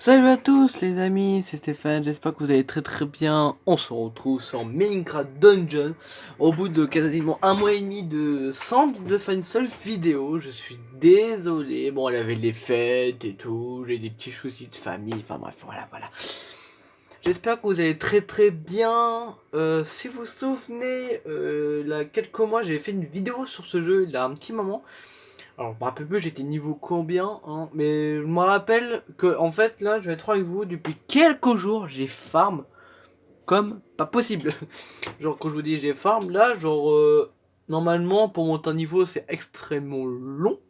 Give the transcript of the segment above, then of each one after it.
Salut à tous les amis, c'est Stéphane, j'espère que vous allez très bien. On se retrouve sur Minecraft Dungeon au bout de quasiment un mois et demi de faire une seule vidéo. Je suis désolé, bon, il y avait les fêtes et tout, j'ai des petits soucis de famille, enfin bref, voilà. J'espère que vous allez très bien. Si vous vous souvenez, il y a quelques mois j'avais fait une vidéo sur ce jeu, il y a un petit moment. Alors, je me rappelle plus, j'étais niveau combien, hein, mais je me rappelle que, en fait, là, je vais être franc avec vous, depuis quelques jours, j'ai farm comme pas possible. Genre, quand je vous dis j'ai farm, là, genre, normalement, pour monter un niveau, c'est extrêmement long.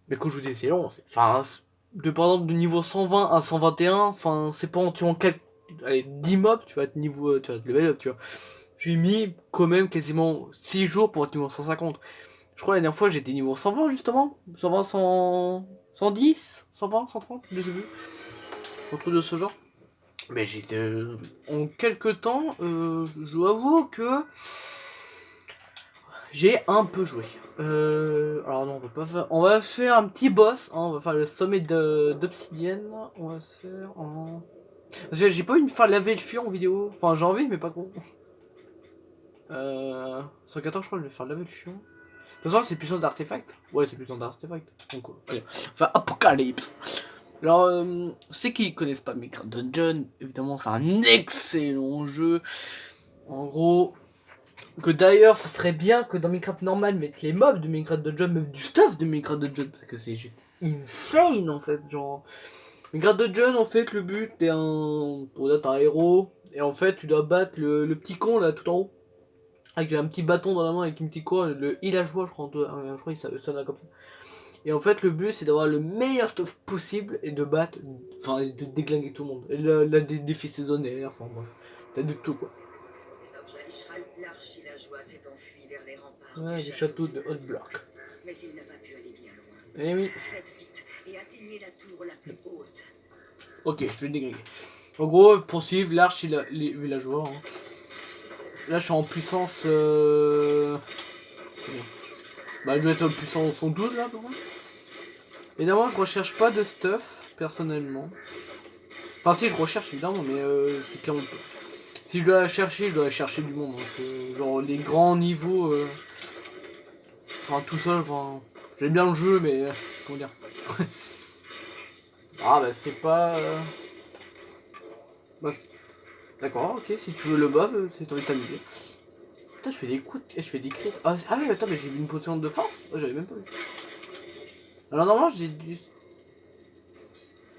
Mais quand je vous dis c'est long, c'est, enfin, de par exemple, de niveau 120 à 121, enfin, c'est pas en tuant quelques, allez, 10 mobs, tu vas être niveau, tu vas être level up, tu vois. J'ai mis quand même quasiment 6 jours pour être niveau 150. Je crois la dernière fois j'étais niveau 120 justement. 120, 100, 110, 120, 130, je sais plus. Un truc de ce genre. Mais j'étais... en quelques temps, je dois avouer que j'ai un peu joué. Alors non, on va pas faire... On va faire un petit boss. Hein, on va faire le sommet d'obsidienne. On va se faire en... Parce que j'ai pas eu de faire laver le fion en vidéo. Enfin j'ai envie mais pas trop. 114 je crois que je vais faire laver le fion. De toute façon, c'est puissance d'artefact. Ouais, c'est puissance d'artefact. Donc, allez. Enfin, Apocalypse. Alors, ceux qui connaissent pas Minecraft Dungeon, évidemment, c'est un excellent jeu. En gros, que d'ailleurs, ça serait bien que dans Minecraft normal, mettre les mobs de Minecraft Dungeon, même du stuff de Minecraft Dungeon, parce que c'est juste insane en fait. Genre, Minecraft Dungeon, en fait, le but, t'es un. Pour là, t'es un héros, et en fait, tu dois battre le petit con là tout en haut. Avec un petit bâton dans la main, avec une petite croix, le villageois, je crois il sonne comme ça. Et en fait, le but c'est d'avoir le meilleur stuff possible et de battre, enfin, de déglinguer tout le monde. Et là, des défis saisonniers, enfin bref, t'as de tout quoi. L'archilageois s'est enfui vers les remparts Ouais, du le château de Hot Block. Mais il n'a pas pu aller bien loin. Eh oui. Faites vite et atteignez la tour la plus haute. Ok, je vais déglinguer. En gros, poursuivre l'arche et les villageois. Hein. Là, je suis en puissance. Bah, je dois être en puissance 112 là, pour moi. Évidemment, je recherche pas de stuff, personnellement. Enfin, si, je recherche évidemment, mais c'est clairement pas. Si je dois chercher du monde. Donc, genre, les grands niveaux. Enfin, tout seul, enfin. J'aime bien le jeu, mais. Comment dire. Ah, bah, c'est pas. Bah, d'accord, ok, si tu veux le buff, c'est ton t'amuser. Putain, je fais des coups, je fais des crits. Ah, oui, attends, mais j'ai une potion de force. Oh, j'avais même pas vu. Alors, normalement, j'ai du.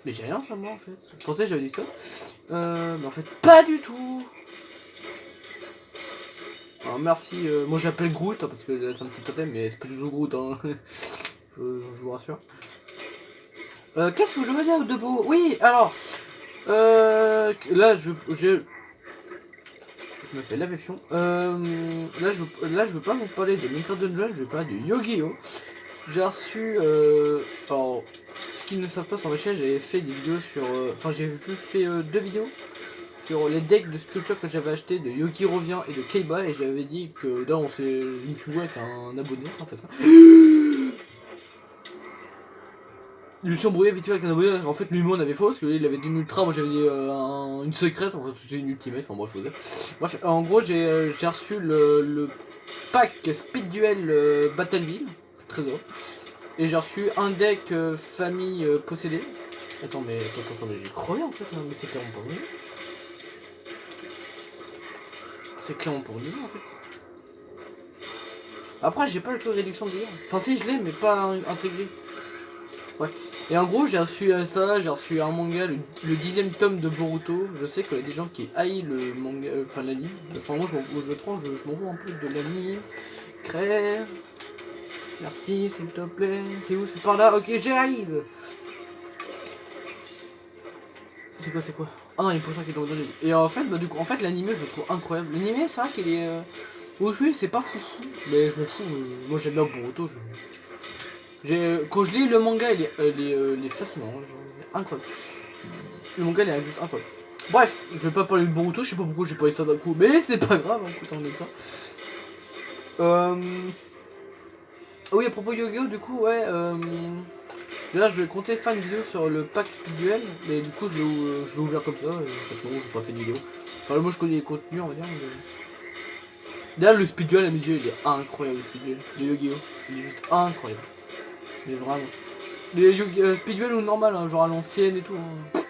Mais j'ai rien sur moi en fait. Je pensais que j'avais du ça. Mais en fait, pas du tout. Alors, merci. Moi, j'appelle Groot hein, parce que c'est un petit totem, mais c'est pas du tout Groot. Hein. je vous rassure. Qu'est-ce que je veux dire de beau? Oui, alors. Là, je me fais laver fion. Là, je veux pas vous parler de Minecraft Dungeon, je veux parler de Yu-Gi-Oh! J'ai reçu. Alors, ceux qui ne savent pas sur ma chaîne, j'avais fait des vidéos sur. Enfin, j'ai juste fait 2 vidéos sur les decks de sculptures que j'avais acheté de Yogi Revient et de Keiba, et j'avais dit que là, je me suis joué avec un abonné en fait. Je me suis embrouillé vite fait avec un abonné, en fait lui on avait faux parce qu'il avait une ultra, moi j'avais dit une secrète, en fait c'était une ultimate, enfin bref, bref, en gros j'ai reçu le pack Speed Duel Battleville, très drôle, et j'ai reçu un deck famille possédée. Attends mais j'ai crevé en fait, mais c'est clairement pas venu. C'est clairement pour nous en fait. Après j'ai pas le taux de réduction de dégâts. Enfin si je l'ai mais pas intégré. Ouais. Et en gros, j'ai reçu ça, j'ai reçu un manga, le 10ème tome de Boruto. Je sais qu'il y a des gens qui haïssent le manga, enfin l'anime. Enfin, moi, je m'en fous un peu de l'anime. Crève. Merci, s'il te plaît. C'est où? C'est par là. Ok, j'arrive. C'est quoi? Ah non, il y a une potion qui est dans le dos. Et en fait, bah, du coup, en fait, l'anime, je le trouve incroyable. L'anime, c'est vrai qu'il est. Oui, c'est pas fou. Mais je me fous. Moi, j'aime bien Boruto. Quand je lis le manga, il est fascinant. Genre, incroyable. Le manga il est juste incroyable. Bref, je vais pas parler de Boruto, je sais pas pourquoi j'ai parlé de ça d'un coup, mais c'est pas grave, hein, écoute, on est ça. Oui, à propos de Yu-Gi-Oh, du coup, ouais, Là, je comptais faire une vidéo sur le pack Speedduel, mais du coup, je l'ai ouvert comme ça. Et en fait, non, j'ai pas fait de vidéo. Enfin, moi, je connais les contenus, on va dire. D'ailleurs, le Speedduel à mes yeux, il est incroyable. Le Speedduel de Yu-Gi-Oh! Il est juste incroyable. Il est vraiment. Les Speedduel ou normal, hein, genre à l'ancienne et tout. Hein.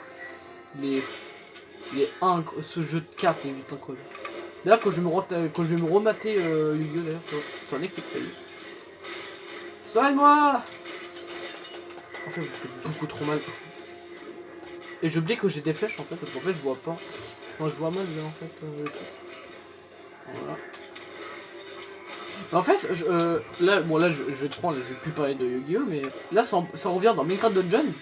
Il est incroyable. Ce jeu de cartes est juste incroyable. D'ailleurs, quand je vais me remater Yu-Gi-Oh! D'ailleurs, c'est un équipe, ça y est. Soigne-moi! En fait, vous faites beaucoup trop mal. Et j'ai oublié que j'ai des flèches en fait, parce qu'en fait, je vois pas. Enfin, je vois mal, mais en fait, le truc. Voilà. En fait, là, bon, là, je vais te prendre, je vais plus parler de Yu-Gi-Oh! Mais là, ça revient dans Minecraft Dungeon.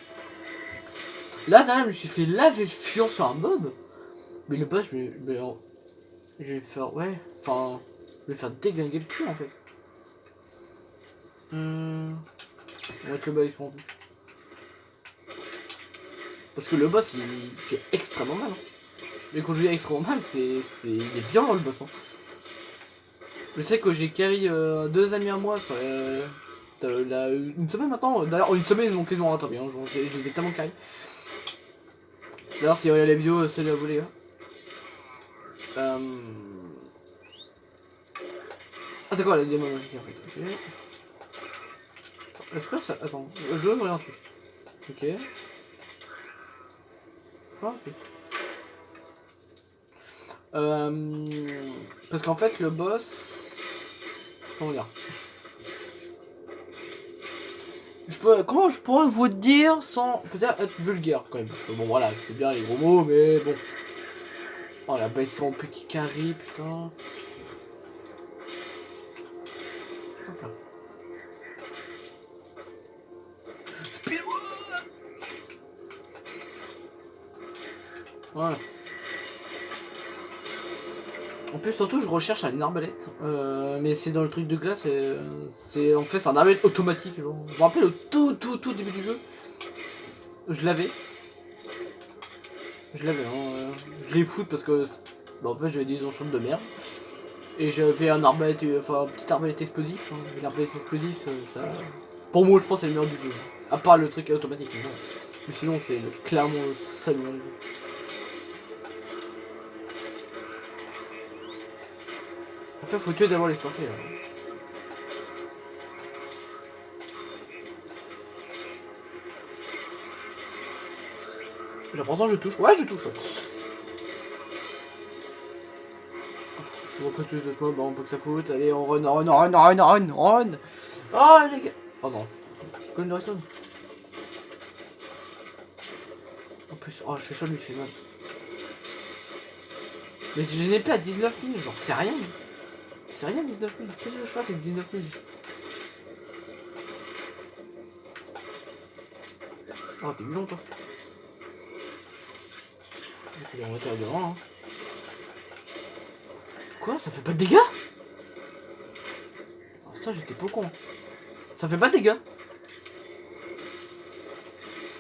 Là, derrière, je me suis fait laver fion sur un mob. Mais le boss, je vais faire, ouais, enfin, je vais faire déglinguer le cul en fait. On va mettre le bas rompu. Parce que le boss, il fait extrêmement mal. Hein. Mais quand je dis extrêmement mal, il est violent le boss. Hein. Je sais que j'ai carry 2 amis à moi, une semaine maintenant. D'ailleurs, une semaine ils m'ont quasiment rattrapé. Hein. Je les ai tellement carry. D'ailleurs, si vous regardez la vidéo, salut à vous les gars. Ah, d'accord, elle a dit en fait. Ok. Est-ce que ça. Attends, je dois ouvrir un truc. Ok. Ah, ok. Parce qu'en fait, le boss. Comment dire? Comment je pourrais vous dire sans peut-être être vulgaire quand même. Parce que bon, voilà, c'est bien les gros mots, mais bon. Oh, la base campée qui carry, putain. Hop là. Voilà. En plus, surtout, je recherche une arbalète. Mais c'est dans le truc de glace. C'est en fait, c'est un arbalète automatique. Genre. Je me rappelle au tout début du jeu. Je l'avais. Je l'ai foot parce que. Bah, en fait, j'avais des enchantes de merde. Et j'avais un arbalète. Enfin, un petit arbalète explosif. Hein. L'arbalète explosif, ça. Pour moi, je pense que c'est le meilleur du jeu. À part le truc automatique. Mais sinon, c'est clairement ça le meilleur du jeu. En fait, faut tuer d'abord les sorciers. Là. J'ai l'impression que je touche. Ouais, je touche. Ouais. On va pas tous les autres, on peut que ça foute. Allez, on run. Oh, les gars. Oh non. Comme une redstone. En plus, oh, je suis sûr lui fait mal. Mais je n'ai pas à 19 000, genre, c'est rien. C'est rien 19 000. Qu'est-ce que je fasse avec 19 000? Oh, t'es long toi. On va être devant. Hein. Quoi? Ça fait pas de dégâts? Oh, ça, j'étais pas con. Ça fait pas de dégâts.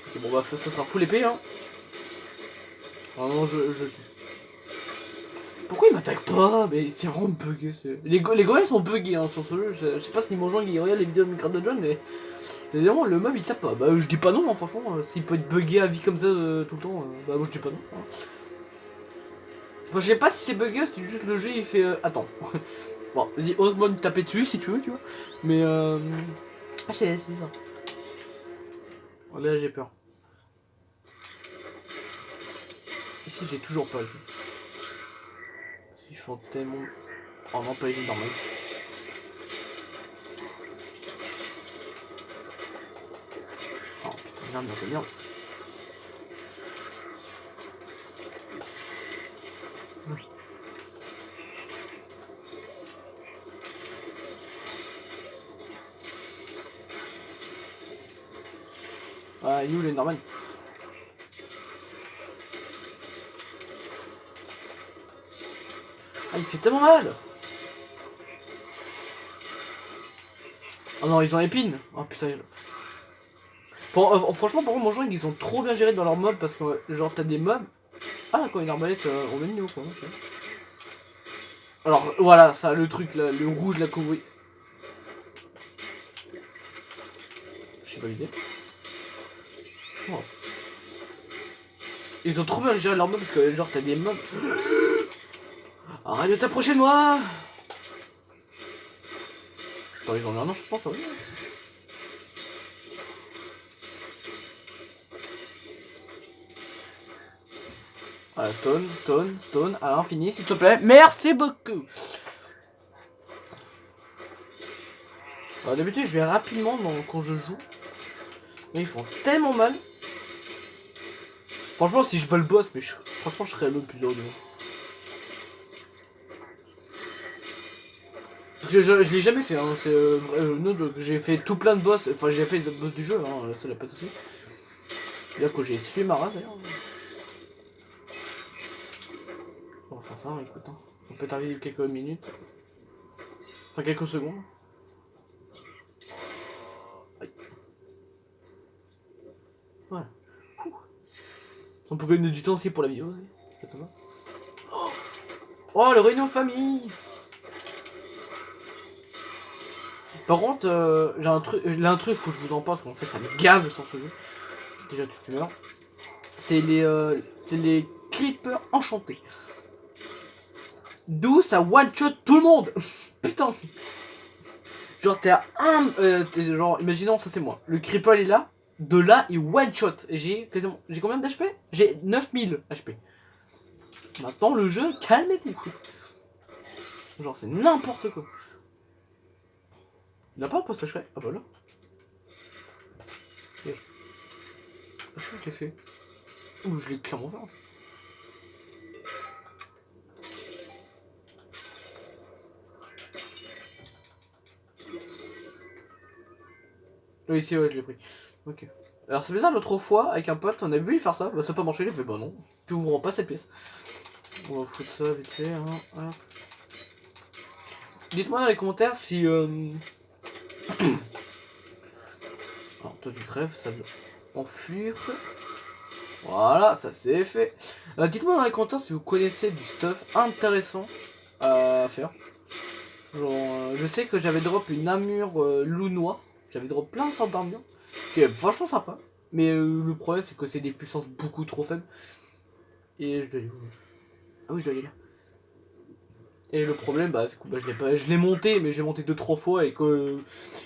Ok, bon, bah, ça sera full épée, hein. Ah non, Pourquoi il m'attaque pas? Mais c'est vraiment bugué. Les gorilles sont buggés hein, sur ce jeu. Je sais pas si mon joueur il regarde les vidéos de Minecraft Dungeon, mais évidemment le mob il tape pas. Bah je dis pas non, hein, franchement. S'il peut être buggé à vie comme ça tout le temps, bah moi je dis pas non. Hein. Enfin, je sais pas si c'est buggé, c'est juste le jeu il fait. Attends. Bon, vas-y, ose-moi me taper dessus si tu veux, tu vois. Mais ah, c'est bizarre. Oh, là j'ai peur. Ici j'ai toujours pas le jeu. Ils font tellement. Oh non, pas les villes normales. Oh putain, merde. Ah, il est où les normales? Ah, il fait tellement mal! Oh non, ils ont épine! Oh putain, franchement, pour moi, mon jeu, ils ont trop bien géré dans leurs mobs parce que, genre, t'as des mobs. Ah, quand une arbalète au même niveau, quoi. Okay. Alors, voilà, ça, le truc, là, le rouge, la couvrie. Je sais pas l'idée. Oh. Ils ont trop bien géré leurs mobs parce que genre t'as des mobs. Arrête de t'approcher de moi. Attends, ils ont un an, je pense, oui. Voilà, stone, à l'infini, s'il te plaît. Merci beaucoup. Alors, d'habitude, je vais rapidement quand je joue. Mais ils font tellement mal. Franchement, si je bats le boss, mais franchement, je serais le plus heureux du monde. Parce que je l'ai jamais fait, hein. C'est no joke. J'ai fait tout plein de boss. Enfin, j'ai fait les boss du jeu, hein. Ça n'a pas de soucis. Là, que j'ai sué ma race d'ailleurs. On va faire ça, écoute. Hein. On peut être invisible quelques minutes. Enfin, quelques secondes. Aïe. Voilà. On peut gagner du temps aussi pour la vidéo. Oh, le réunion famille. Par contre, j'ai un truc, l'intrus, faut que je vous en parle, parce qu'en fait ça me gave sur ce jeu. Déjà tu meurs. C'est les creepers enchantés. D'où ça one shot tout le monde. Putain. Genre t'es à un, genre imaginons ça c'est moi. Le creeper il est là, de là il one shot. Et j'ai combien d'HP? J'ai 9000 HP. Maintenant le jeu, calmez-vous. Genre c'est n'importe quoi. Il n'a pas un poste secret. Ah bah là. Est-ce que je l'ai fait? Ou je l'ai clairement fait. Oui, ici, ouais, je l'ai pris. Ok. Alors, c'est bizarre, l'autre fois, avec un pote, on a vu lui faire ça. Bah, ça n'a pas marché, il a fait bah non. Tu ouvres pas cette pièce. On va foutre ça vite fait. Hein. Voilà. Dites-moi dans les commentaires si. Alors, toi, tu crèves, ça doit enfuir. Voilà, ça c'est fait. Dites-moi dans les commentaires si vous connaissez du stuff intéressant à faire. Genre, je sais que j'avais drop une armure loup noir. J'avais drop plein de sortes d'armures. Qui est vachement sympa. Mais le problème c'est que c'est des puissances beaucoup trop faibles. Et je dois aller où? Ah oui, je dois aller là. Et le problème, bah, c'est que bah, je l'ai monté, mais j'ai monté 2-3 fois. Et que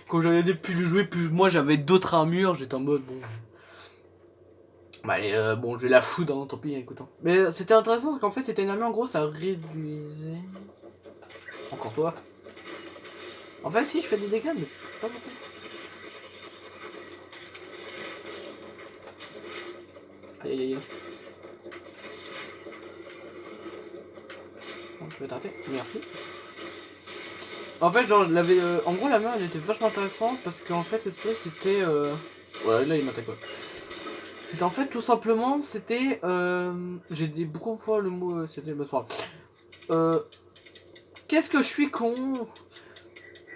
quand j'avais plus je jouais, plus moi j'avais d'autres armures. J'étais en mode bon. Bah allez, bon, je vais la foutre, hein, tant pis, écoute. Hein. Mais c'était intéressant parce qu'en fait, c'était une armure en gros, ça réduisait. Encore toi. En fait, si, je fais des dégâts, mais pas beaucoup. Aïe aïe aïe. Bon, tu vas t'arrêter. Merci. En fait, genre, en gros, la mère, elle était vachement intéressante parce qu'en fait, le truc, c'était. Ouais, là, il m'attaque quoi. C'était en fait, tout simplement, c'était. J'ai dit beaucoup de fois le mot. C'était. Qu'est-ce que je suis con.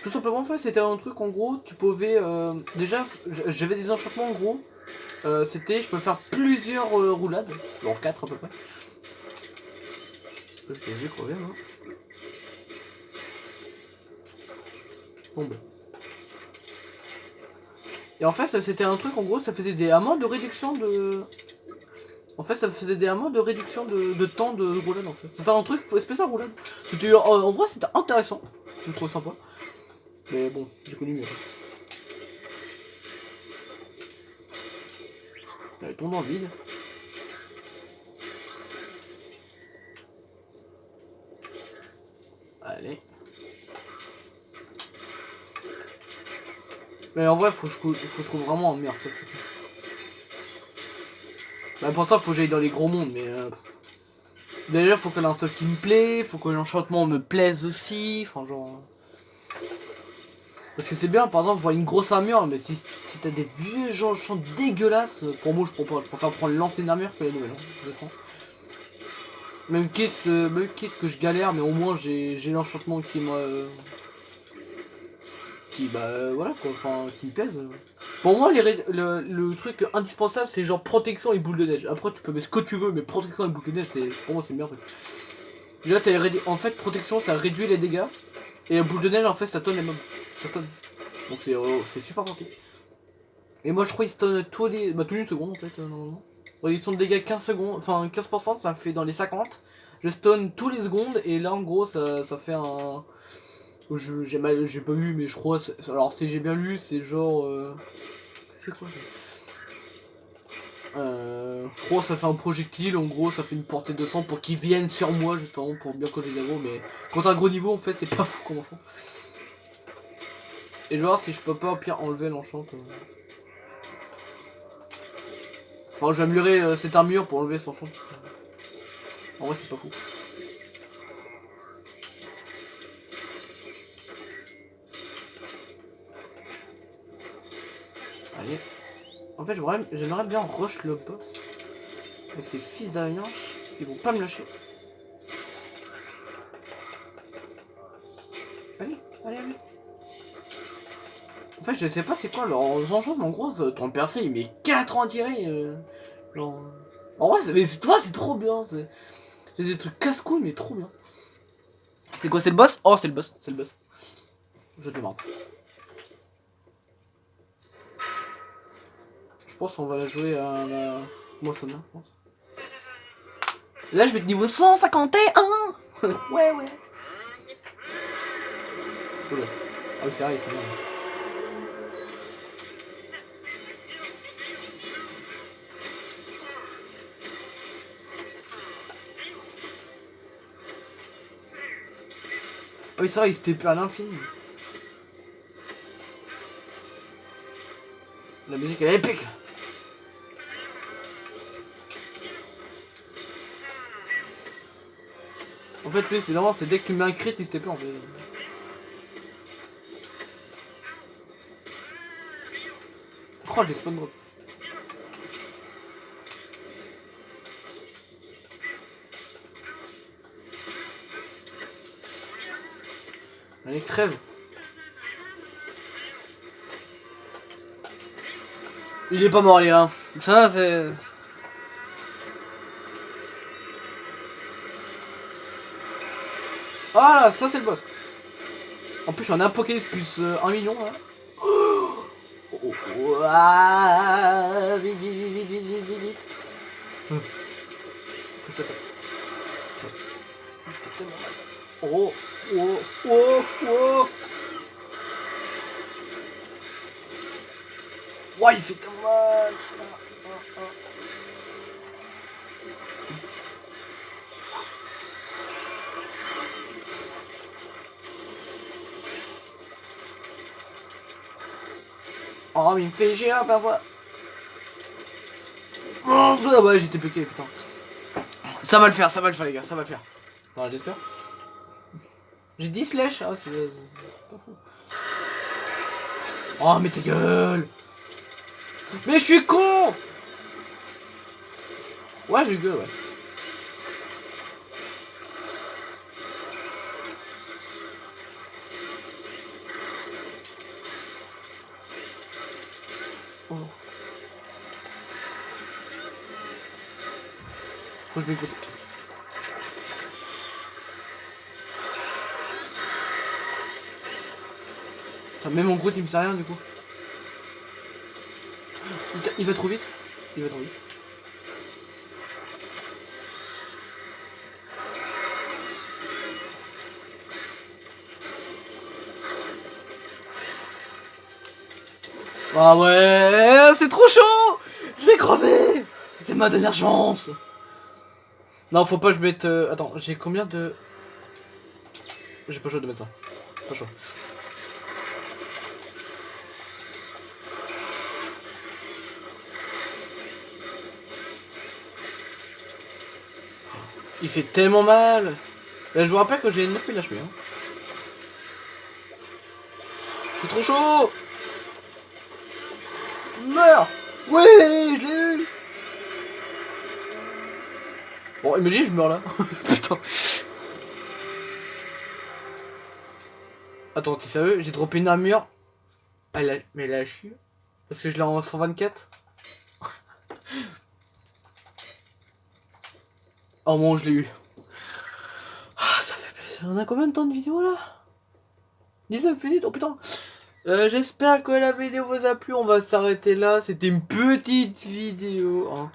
Tout simplement, en fait, c'était un truc, en gros, tu pouvais. Déjà, j'avais des enchantements, en gros. C'était, je peux faire plusieurs roulades, genre 4 à peu près. Je t'ai vu crever, hein. Tombe. Et en fait, c'était un truc, en gros, ça faisait des amas de réduction de. En fait, ça faisait des amas de réduction de temps de roulade, en fait. C'était un truc spécial roulade. C'était, en vrai, c'était intéressant. Je le trouve sympa. Mais bon, j'ai connu mieux. Elle tombe dans le vide. Allez. Mais en vrai, faut que je trouve vraiment un meilleur stuff que ça. Bah pour ça, faut que j'aille dans les gros mondes, mais... D'ailleurs, faut qu'elle ait un stuff qui me plaît, faut que l'enchantement me plaise aussi, enfin genre... Parce que c'est bien, par exemple, voir une grosse armure, mais si t'as des vieux enchants dégueulasses, pour moi je prends pas. Je préfère prendre l'ancienne armure que la nouvelle, hein, je prends. Même quitte que je galère, mais au moins j'ai l'enchantement qui me... qui voilà quoi, enfin qui me plaise. Pour moi le truc indispensable c'est genre protection et boule de neige. Après tu peux mettre ce que tu veux mais protection et boule de neige pour moi c'est le meilleur truc. Déjà en fait protection ça réduit les dégâts et boule de neige en fait ça tonne les mobs. Ça stun. Donc c'est super pratique. Et moi je crois qu'ils stun tous les. Bah tous les secondes en fait, normalement. Ouais, ils sont de dégâts 15 secondes, enfin 15%, ça fait dans les 50. Je stun tous les secondes et là en gros ça fait un. J'ai pas vu mais je crois. Alors si j'ai bien lu, c'est genre. C'est quoi je crois que ça fait un projectile, en gros ça fait une portée de sang pour qu'ils viennent sur moi justement pour bien causer des gros, mais quand t'as un gros niveau en fait c'est pas fou comme enchant. Et je vais voir si je peux pas au pire enlever l'enchant. Enfin je vais améliorer cette armure pour enlever son enchant. En vrai c'est pas fou. Allez. En fait j'aimerais bien rush le boss. Avec ces fils d'Ariens, ils vont pas me lâcher. Allez, allez, allez. En fait, je sais pas c'est quoi leurs enjeux, mais en gros, ton percé il met 4 ans à tirer. Genre... En vrai, c'est trop bien. C'est des trucs casse-couilles, mais trop bien. C'est quoi, c'est le boss? Oh, c'est le boss, c'est le boss. Je démarre. Je pense qu'on va la jouer à la moissonneuse, je pense. Là, je vais être niveau 151. Ouais, ouais. Oula. Ah oui, c'est vrai, c'est bien. Ah oui, c'est vrai, il se TP à l'infini. La musique elle est épique. En fait, lui, c'est vraiment, c'est dès que tu mets un crit, il se TP en fait. Oh, j'ai spawn drop. Allez, crève. Il est pas mort, les gars. Ça, c'est. Voilà, ça c'est le boss. En plus, j'en ai un Pokédex plus 1 million là. Oh, oh, oh, ah, vite, vite, vite, vite, vite, vite, vite, vite. Faut que je t'attaque. Il fait tellement mal. Oh, oh, oh, oh. Ouais, il fait tellement mal. Oh, mais il me fait gérer parfois. Oh, ah ouais, j'étais bloqué, putain. Ça va le faire, les gars, ça va le faire. Attends, j'espère. J'ai 10 flèches. Ah, c'est pas fou. Oh, mais ta gueule. Mais je suis con. Ouais, j'ai eu gueule, ouais. Oh. Faut que je m'écoute. Même mon Groot il me sert rien du coup. Il va trop vite. Il va trop vite. Ah ouais, c'est trop chaud. Je vais crever. C'est ma dernière chance. Non, faut pas que je mette... Attends, j'ai combien de... J'ai pas chaud de mettre ça. Pas chaud. Il fait tellement mal. Là, je vous rappelle que j'ai 9000 HP. Hein. C'est trop chaud. Meurs. Oui, je l'ai eu. Bon, imagine, je meurs là. Putain. Attends, t'es sérieux? J'ai droppé une armure. Mais elle a chier. Parce que je l'ai en 124. Oh mon, je l'ai eu. Ah, ça fait plaisir. On a combien de temps de vidéo là? 19 minutes, oh putain. J'espère que la vidéo vous a plu. On va s'arrêter là. C'était une petite vidéo. Hein.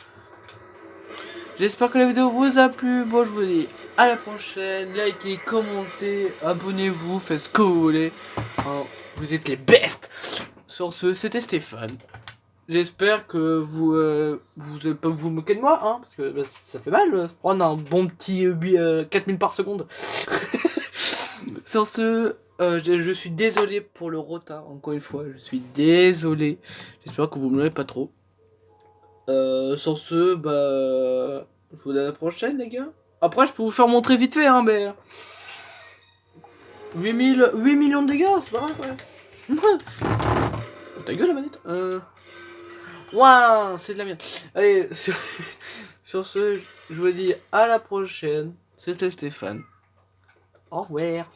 J'espère que la vidéo vous a plu. Bon, je vous dis à la prochaine. Likez, commentez, abonnez-vous, faites ce que vous voulez. Hein, vous êtes les best. Sur ce, c'était Stéphane. J'espère que vous allez pas vous moquer de moi, hein, parce que bah, ça fait mal se prendre un bon petit 4000 par seconde. Sur ce, je suis désolé pour le retard, encore une fois, je suis désolé. J'espère que vous me l'aurez pas trop. Sur ce, bah, je vous dis à la prochaine, les gars. Après, je peux vous faire montrer vite fait, hein, mais 8 millions de dégâts, c'est pas vrai, ouais. Ta gueule, la manette. Waouh, c'est de la merde. Allez, sur ce, je vous dis à la prochaine. C'était Stéphane. Au revoir.